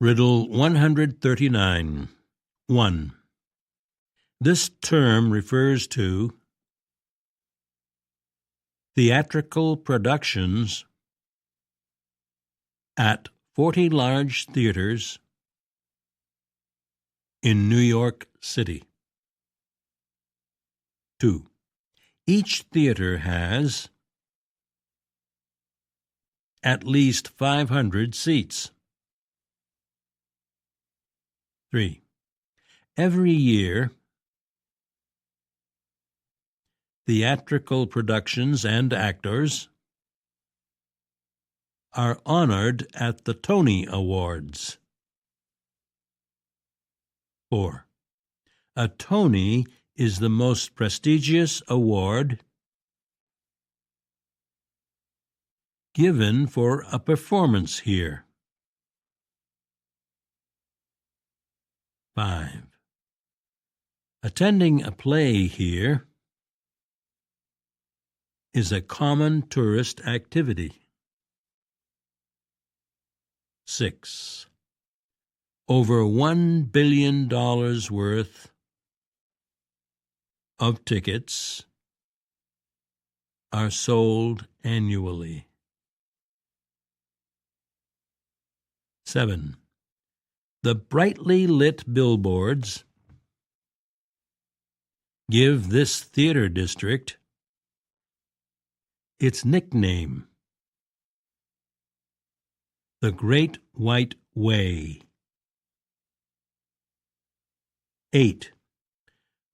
Riddle 139. 1. This term refers to theatrical productions at 40 large theaters in New York City. 2. Each theater has at least 500 seats. 3. Every year, theatrical productions and actors are honored at the Tony Awards. 4. A Tony is the most prestigious award given for a performance here. 5. Attending a play here is a common tourist activity. 6. Over $1 billion worth of tickets are sold annually. 7. The brightly lit billboards give this theater district its nickname, the Great White Way. 8.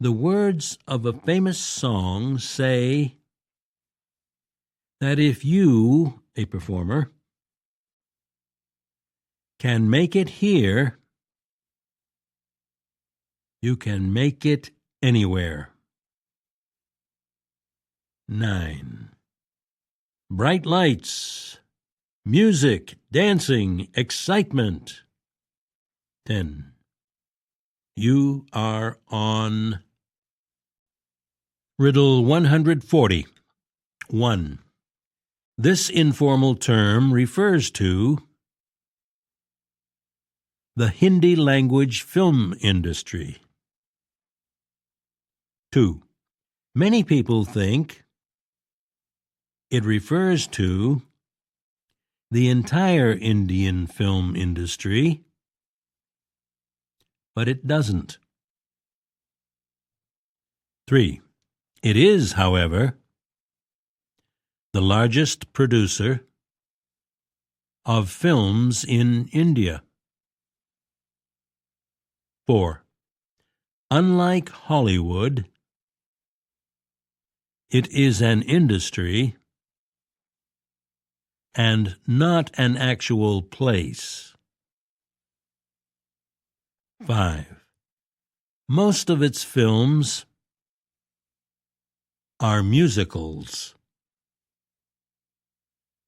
The words of a famous song say that if you, a performer, can make it here, you can make it anywhere. 9. Bright lights, music, dancing, excitement. 10. You are on. Riddle 140. 1. This informal term refers to the Hindi language film industry. 2. Many people think it refers to the entire Indian film industry, but it doesn't. 3. It is, however, the largest producer of films in India. 4. Unlike Hollywood, it is an industry and not an actual place. 5. Most of its films are musicals.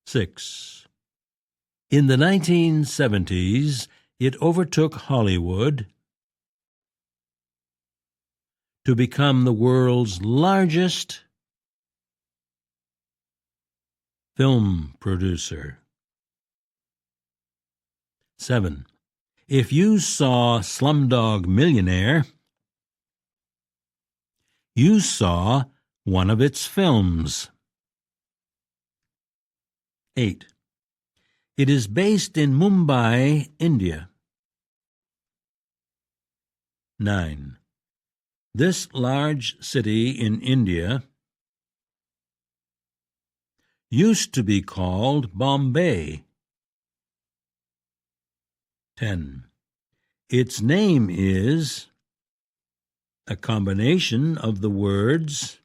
6. In the 1970s, it overtook Hollywood to become the world's largest film producer. 7. If you saw Slumdog Millionaire, you saw one of its films. 8. It is based in Mumbai, India. 9. This large city in India used to be called Bombay. 10. Its name is a combination of the words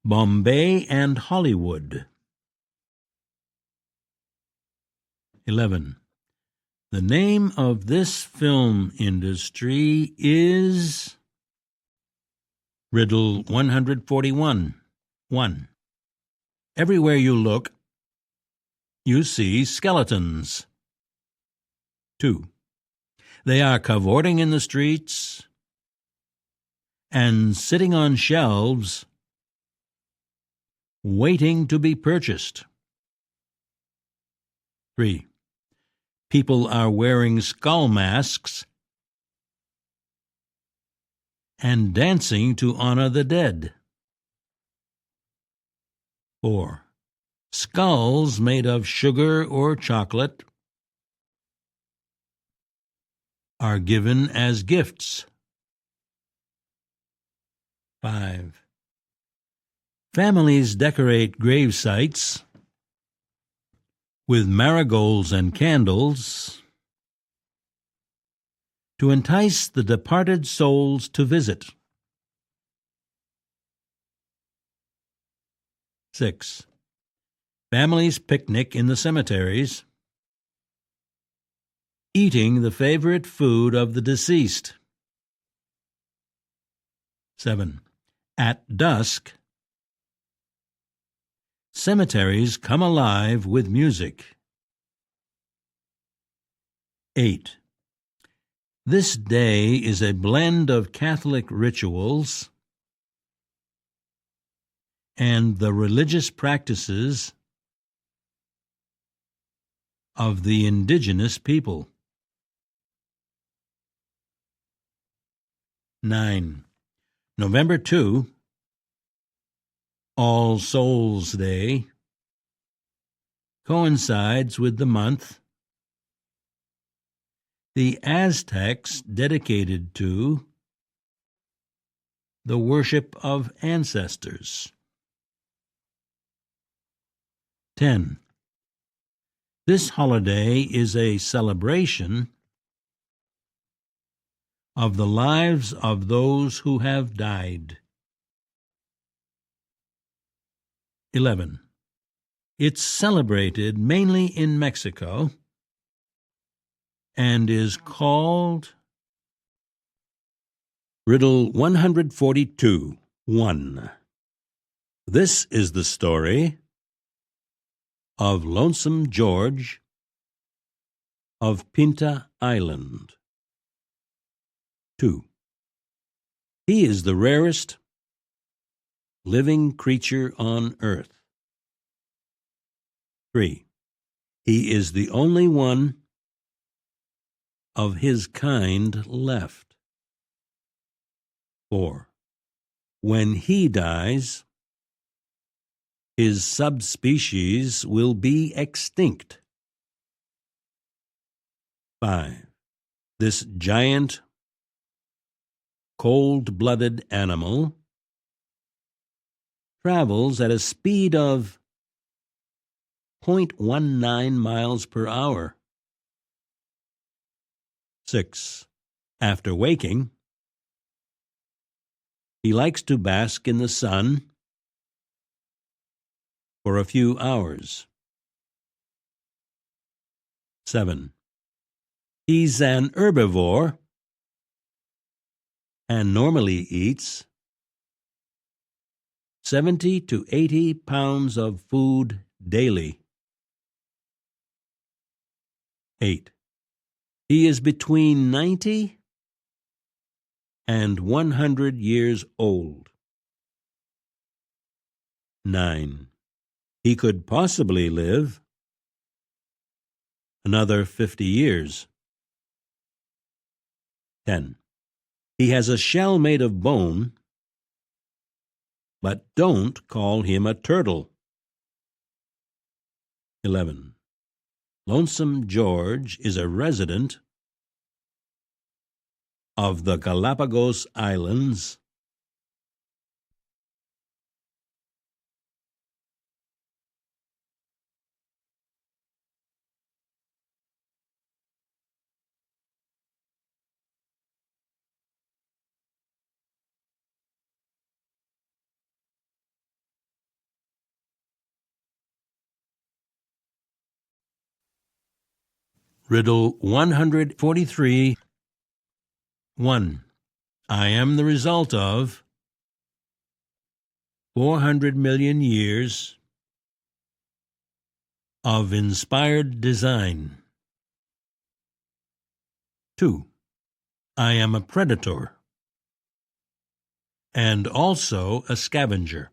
Bombay and Hollywood. 11. The name of this film industry is Riddle 141. 1. Everywhere you look, you see skeletons. 2. They are cavorting in the streets and sitting on shelves, waiting to be purchased. 3. People are wearing skull masks and dancing to honor the dead. 4. Skulls made of sugar or chocolate are given as gifts. 5. Families decorate grave sites with marigolds and candles to entice the departed souls to visit. 6. Families picnic in the cemeteries, eating the favorite food of the deceased. 7. At dusk, cemeteries come alive with music. 8. This day is a blend of Catholic rituals and the religious practices of the indigenous people. 9. November 2, All Souls' Day, coincides with the month the Aztecs dedicated to the worship of ancestors. 10. This holiday is a celebration of the lives of those who have died. 11. It's celebrated mainly in Mexico and is called Riddle 142, 1. This is the story of Lonesome George of Pinta Island. 2. He is the rarest living creature on earth. 3. He is the only one of his kind left. 4. When he dies, his subspecies will be extinct. 5. This giant, cold-blooded animal travels at a speed of 0.19 miles per hour. 6. After waking, he likes to bask in the sun for a few hours. 7. He's an herbivore and normally eats 70 to 80 pounds of food daily. 8. He is between 90 and 100 years old. 9. He could possibly live another 50 years. 10. He has a shell made of bone, but don't call him a turtle. 11. Lonesome George is a resident of the Galapagos Islands. Riddle 143, 1. I am the result of 400 million years of inspired design. 2. I am a predator and also a scavenger.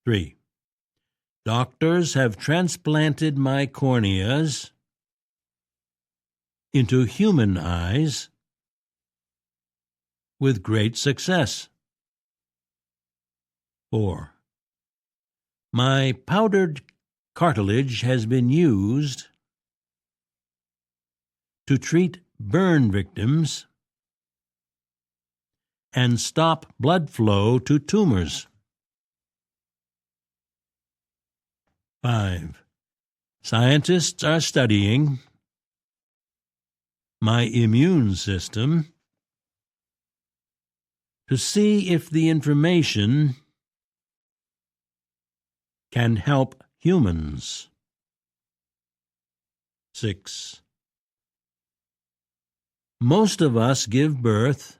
3. Doctors have transplanted my corneas into human eyes with great success. 4. My powdered cartilage has been used to treat burn victims and stop blood flow to tumors. 5. Scientists are studying my immune system to see if the information can help humans. 6. Most of us give birth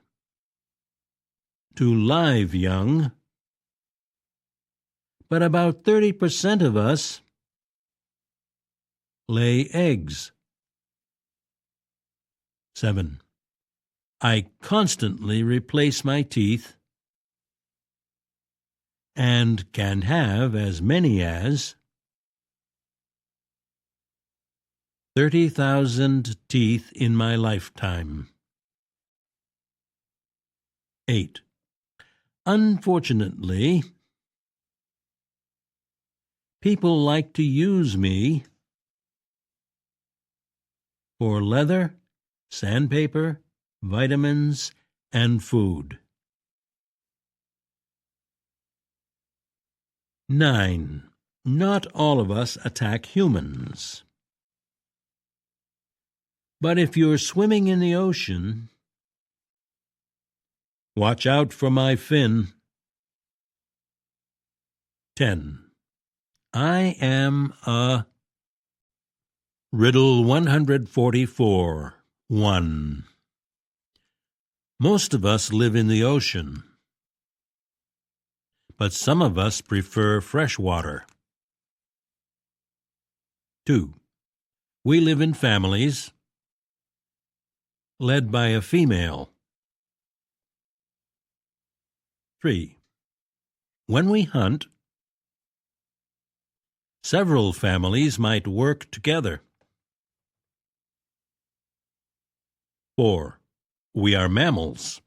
to live young, but about 30% of us lay eggs. 7. I constantly replace my teeth and can have as many as 30,000 teeth in my lifetime. 8. Unfortunately, people like to use me for leather, sandpaper, vitamins, and food. 9. Not all of us attack humans. But if you're swimming in the ocean, watch out for my fin. 10. I am a Riddle 144. 1. Most of us live in the ocean, but some of us prefer fresh water. 2. We live in families led by a female. 3. When we hunt, several families might work together. 4. We are mammals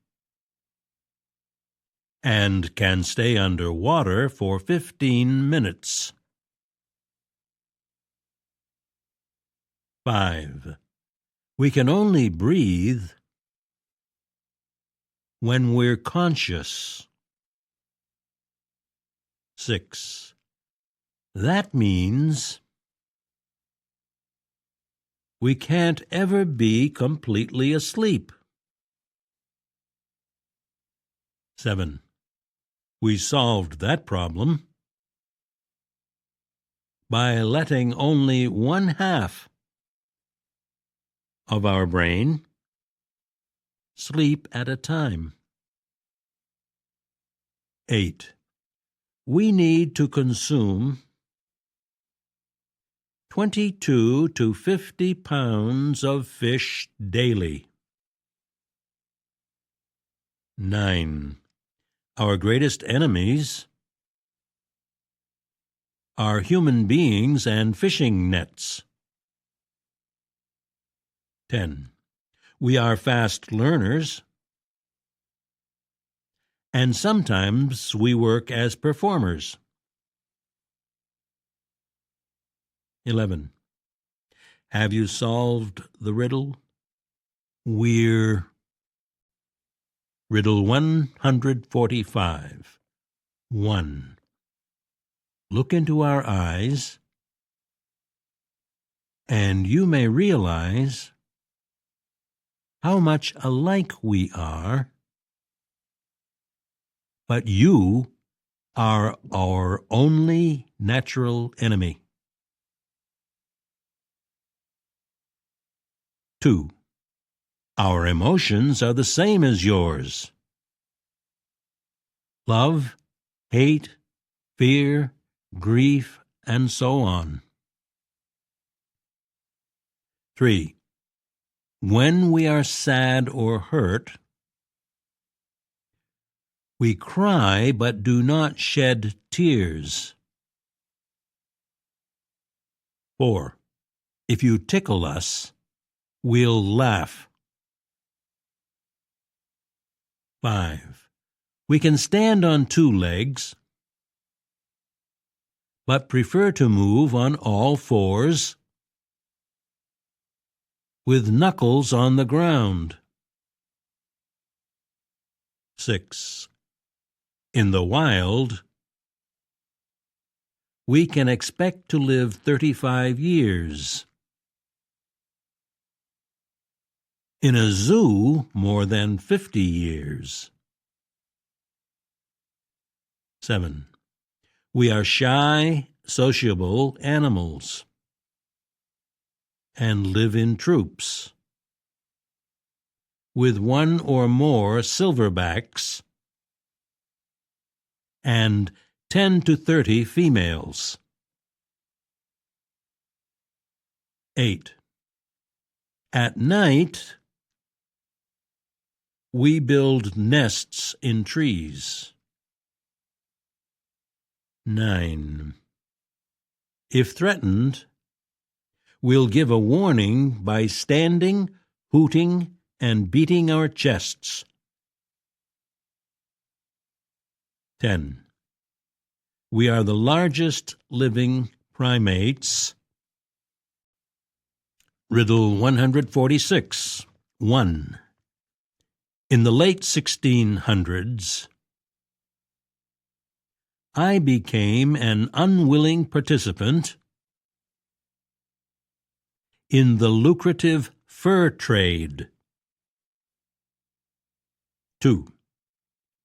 and can stay under water for 15 minutes. 5. We can only breathe when we're conscious. 6. That means we can't ever be completely asleep. 7. We solved that problem by letting only 1/2 of our brain sleep at a time. 8. We need to consume 22 to 50 pounds of fish daily. 9. Our greatest enemies are human beings and fishing nets. 10. We are fast learners, and sometimes we work as performers. 11. Have you solved the riddle? We're Riddle 145. 1. Look into our eyes, and you may realize how much alike we are, but you are our only natural enemy. 2. Our emotions are the same as yours. Love, hate, fear, grief, and so on. 3. When we are sad or hurt, we cry but do not shed tears. 4. If you tickle us, we'll laugh. 5. We can stand on 2 legs, but prefer to move on all 4s with knuckles on the ground. 6. In the wild, we can expect to live 35 years. In a zoo, more than 50 years. 7. We are shy, sociable animals and live in troops with 1 or more silverbacks and 10 to 30 females. 8. At night, we build nests in trees. 9. If threatened, we'll give a warning by standing, hooting, and beating our chests. 10. We are the largest living primates. Riddle 146. 1. In the late 1600s, I became an unwilling participant in the lucrative fur trade. 2.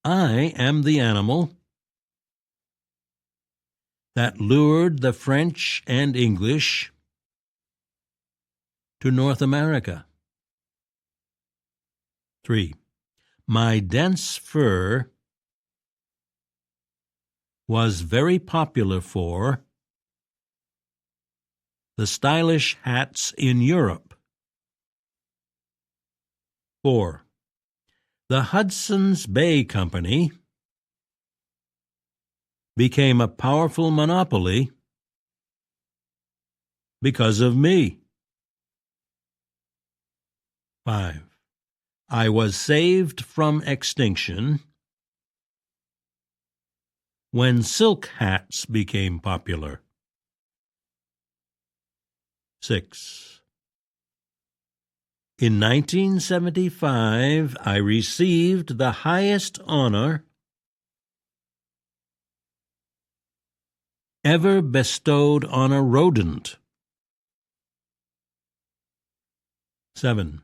I am the animal that lured the French and English to North America. 3. My dense fur was very popular for the stylish hats in Europe. 4. The Hudson's Bay Company became a powerful monopoly because of me. 5. I was saved from extinction when silk hats became popular. 6. In 1975, I received the highest honor ever bestowed on a rodent. 7.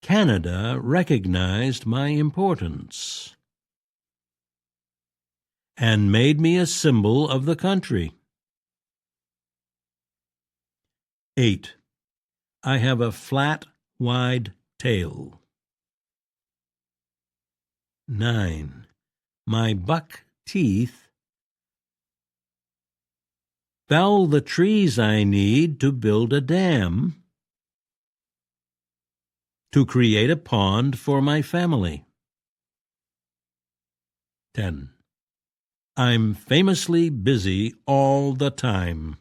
Canada recognized my importance and made me a symbol of the country. 8. I have a flat, wide tail. 9. My buck teeth fell the trees I need to build a dam to create a pond for my family. 10. I'm famously busy all the time.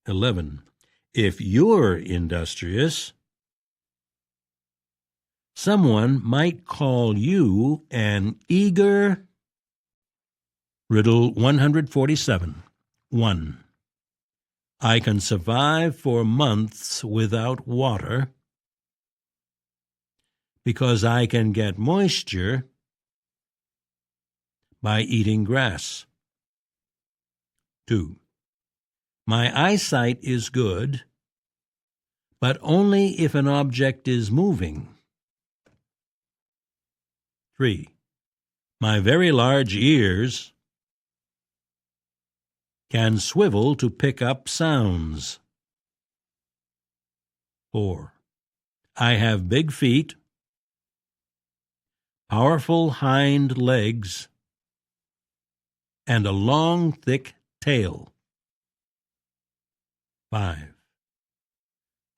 11. If you're industrious, someone might call you an eager. Riddle 147. 1. I can survive for months without water because I can get moisture by eating grass. 2. My eyesight is good, but only if an object is moving. 3. My very large ears can swivel to pick up sounds. 4. I have big feet, powerful hind legs, and a long, thick tail. 5.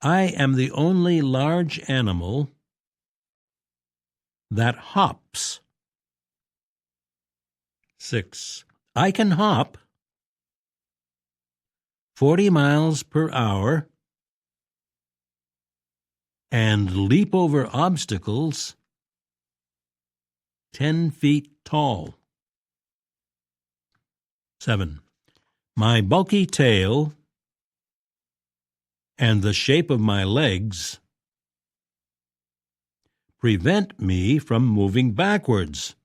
I am the only large animal that hops. 6. I can hop 40 miles per hour and leap over obstacles 10 feet tall. 7. My bulky tail and the shape of my legs prevent me from moving backwards.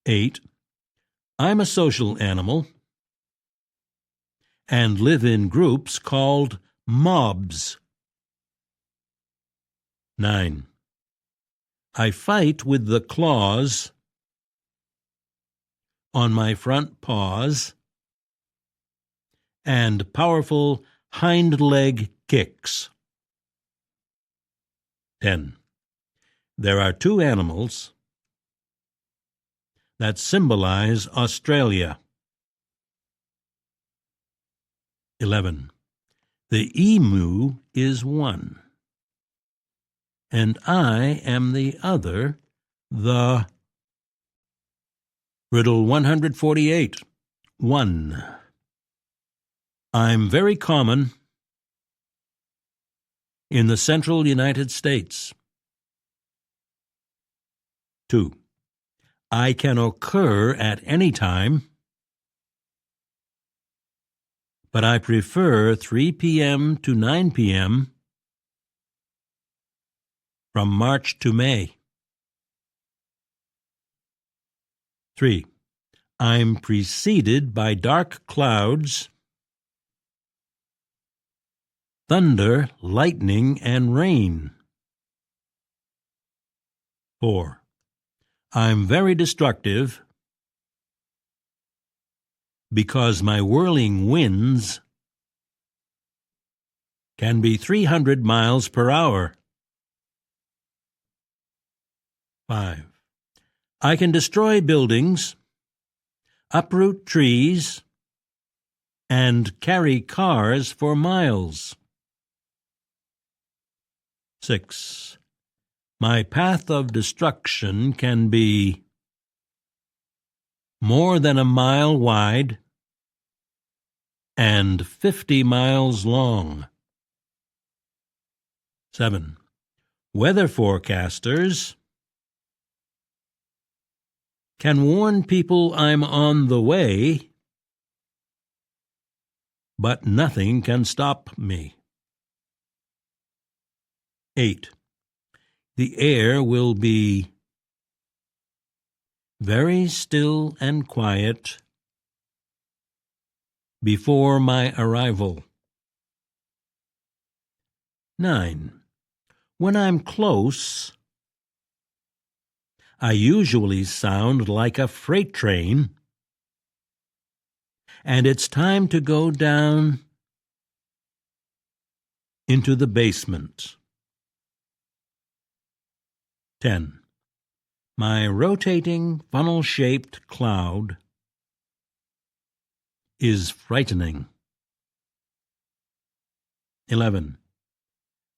8. I'm a social animal and live in groups called mobs. 9. I fight with the claws on my front paws and powerful hind leg kicks. 10. There are two animals that symbolize Australia. 11. The emu is one, and I am the other, the Riddle 148. 1. I'm very common in the central United States. 2. I can occur at any time, but I prefer 3 p.m. to 9 p.m. from March to May. 3. I'm preceded by dark clouds, thunder, lightning, and rain. 4. I'm very destructive because my whirling winds can be 300 miles per hour. 5. I can destroy buildings, uproot trees, and carry cars for miles. 6. My path of destruction can be more than a mile wide and 50 miles long. 7. Weather forecasters can warn people I'm on the way, but nothing can stop me. 8. The air will be very still and quiet before my arrival. 9. When I'm close, I usually sound like a freight train, and it's time to go down into the basement. 10. My rotating funnel-shaped cloud is frightening. 11.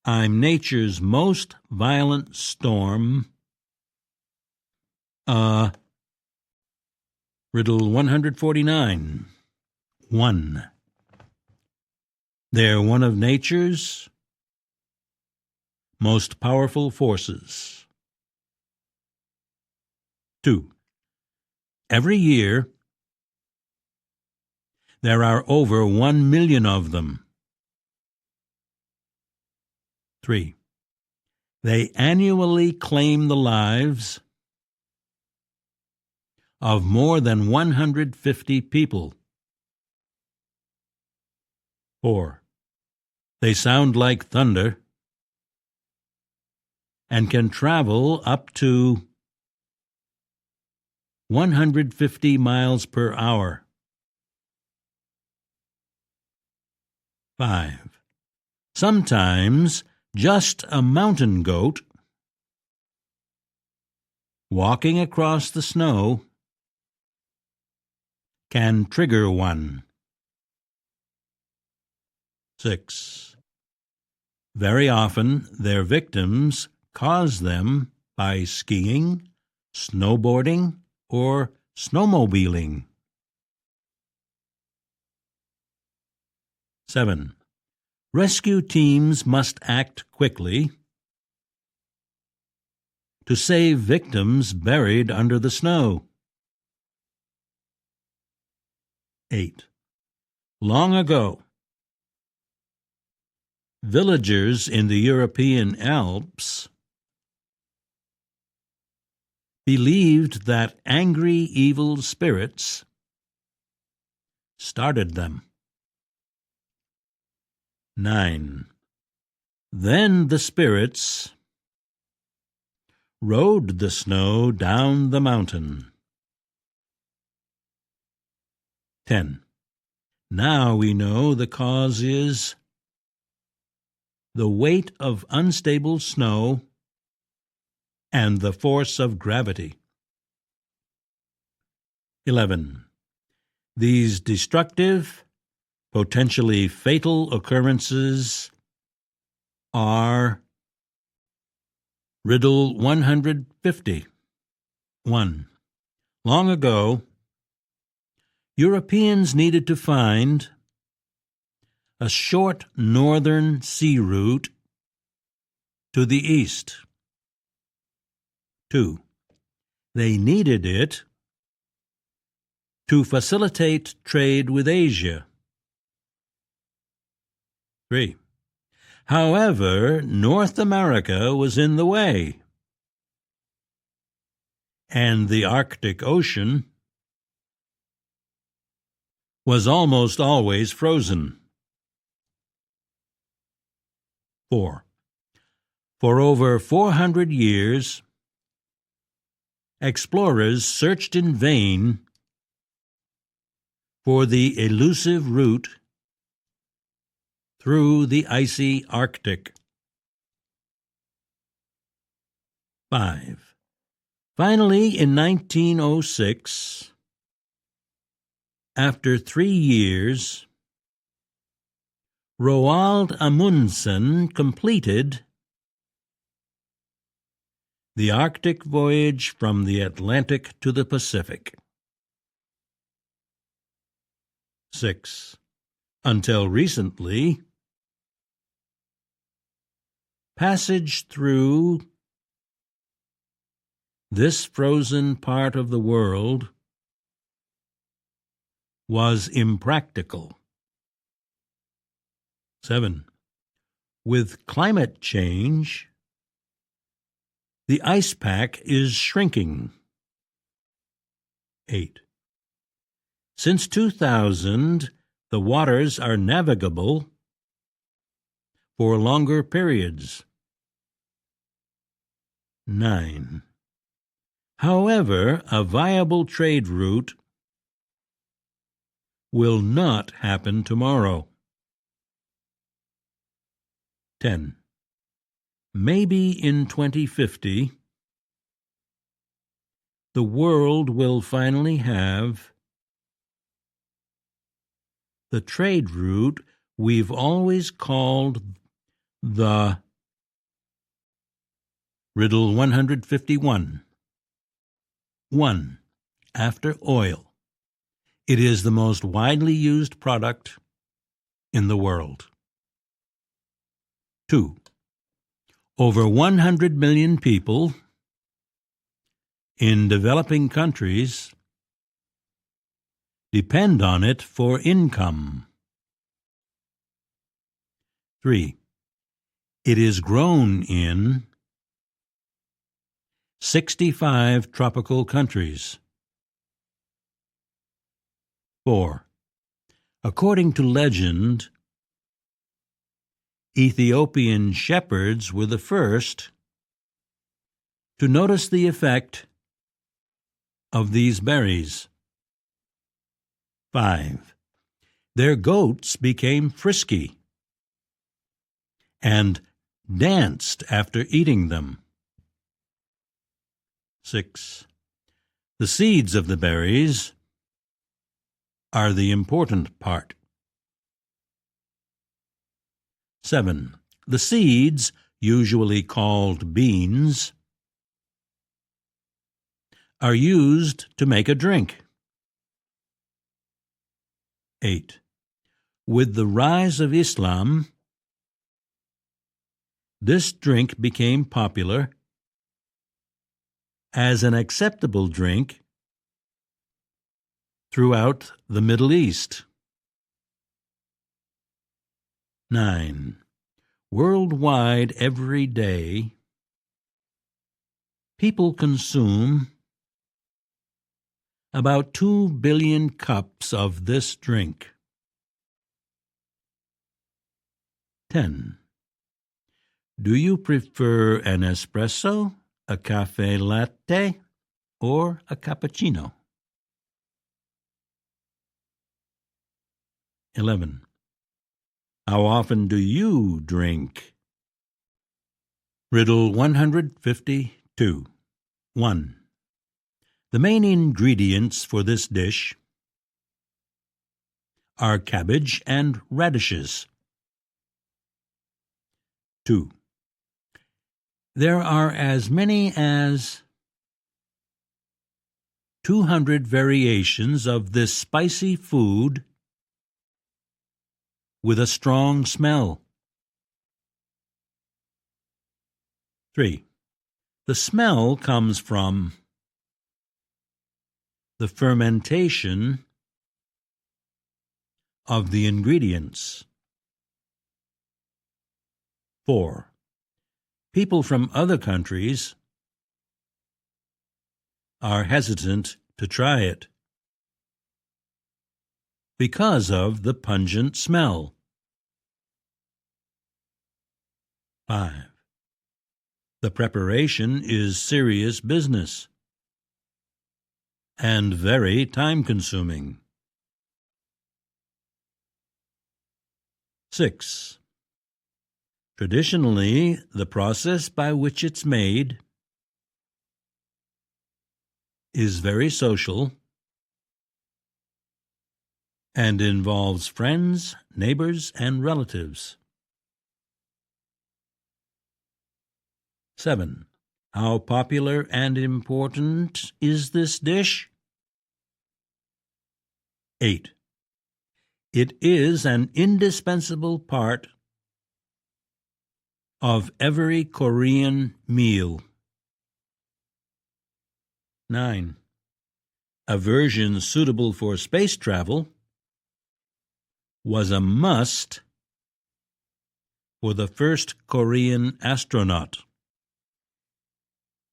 I'm nature's most violent storm. Riddle 149. 1. They're one of nature's most powerful forces. 2. Every year, there are over 1 million of them. 3. They annually claim the lives of more than 150 people. 4. They sound like thunder and can travel up to 150 miles per hour. 5. Sometimes just a mountain goat walking across the snow can trigger one. 6. Very often their victims cause them by skiing, snowboarding, or snowmobiling. 7. Rescue teams must act quickly to save victims buried under the snow. 8. Long ago, villagers in the European Alps believed that angry evil spirits started them. 9. Then the spirits rode the snow down the mountain. 10. Now we know the cause is the weight of unstable snow and the force of gravity. 11. These destructive, potentially fatal occurrences are Riddle 150. 1. Long ago, Europeans needed to find a short northern sea route to the east. 2. They needed it to facilitate trade with Asia. 3. However, North America was in the way, and the Arctic Ocean was almost always frozen. 4. For over 400 years, explorers searched in vain for the elusive route through the icy Arctic. 5. Finally, in 1906, after 3 years, Roald Amundsen completed the Arctic voyage from the Atlantic to the Pacific. 6. Until recently, passage through this frozen part of the world was impractical. 7. With climate change, the ice pack is shrinking. 8. Since 2000, the waters are navigable for longer periods. 9. However, a viable trade route will not happen tomorrow. 10. Maybe in 2050, the world will finally have the trade route we've always called the Riddle 151. 1. After oil. It is the most widely used product in the world. 2. Over 100 million people in developing countries depend on it for income. 3. It is grown in 65 tropical countries. 4. According to legend, Ethiopian shepherds were the first to notice the effect of these berries. 5. Their goats became frisky and danced after eating them. 6. The seeds of the berries are the important part. 7. The seeds, usually called beans, are used to make a drink. 8. With the rise of Islam, this drink became popular as an acceptable drink throughout the Middle East. 9. Worldwide, every day, people consume about 2 billion cups of this drink. 10. Do you prefer an espresso, a cafe latte, or a cappuccino? 11. How often do you drink? Riddle 152. 1. The main ingredients for this dish are cabbage and radishes. 2. There are as many as 200 variations of this spicy food with a strong smell. 3. The smell comes from the fermentation of the ingredients. 4. People from other countries are hesitant to try it because of the pungent smell. 5. The preparation is serious business and very time-consuming. 6. Traditionally, the process by which it's made is very social and involves friends, neighbors, and relatives. 7. How popular and important is this dish? 8. It is an indispensable part of every Korean meal. 9. A version suitable for space travel was a must for the first Korean astronaut.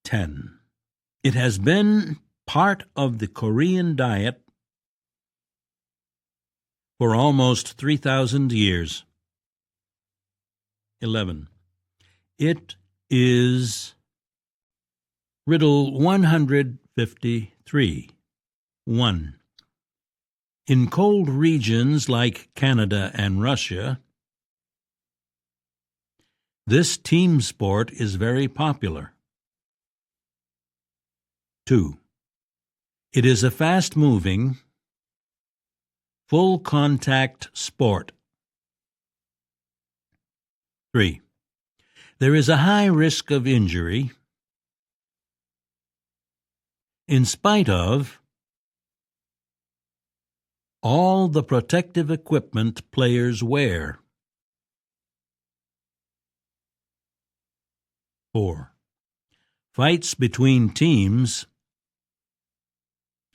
10. It has been part of the Korean diet for almost 3,000 years. 11. It is Riddle 153. 1. In cold regions like Canada and Russia, this team sport is very popular. 2. It is a fast-moving, full-contact sport. 3. There is a high risk of injury in spite of all the protective equipment players wear. 4. Fights between teams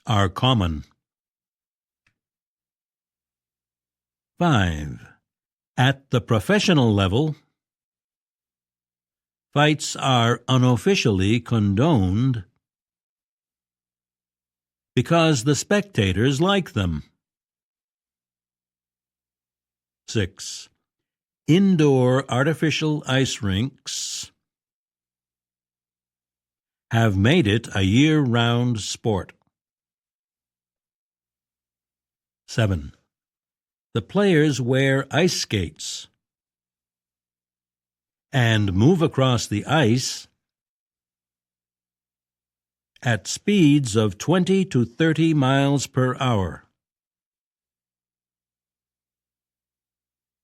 are common. 5. At the professional level, fights are unofficially condoned because the spectators like them. 6. Indoor artificial ice rinks have made it a year-round sport. 7. The players wear ice skates and move across the ice at speeds of 20 to 30 miles per hour.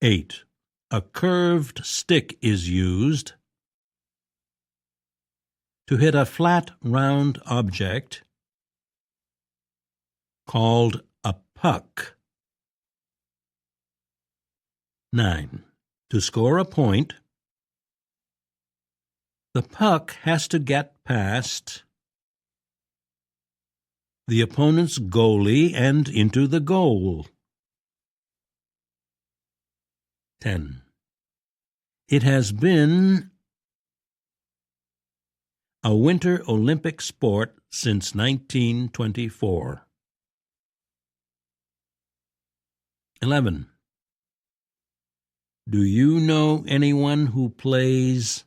8. A curved stick is used to hit a flat, round object called a puck. 9. To score a point, the puck has to get past the opponent's goalie and into the goal. 10. It has been a Winter Olympic sport since 1924. 11. Do you know anyone who plays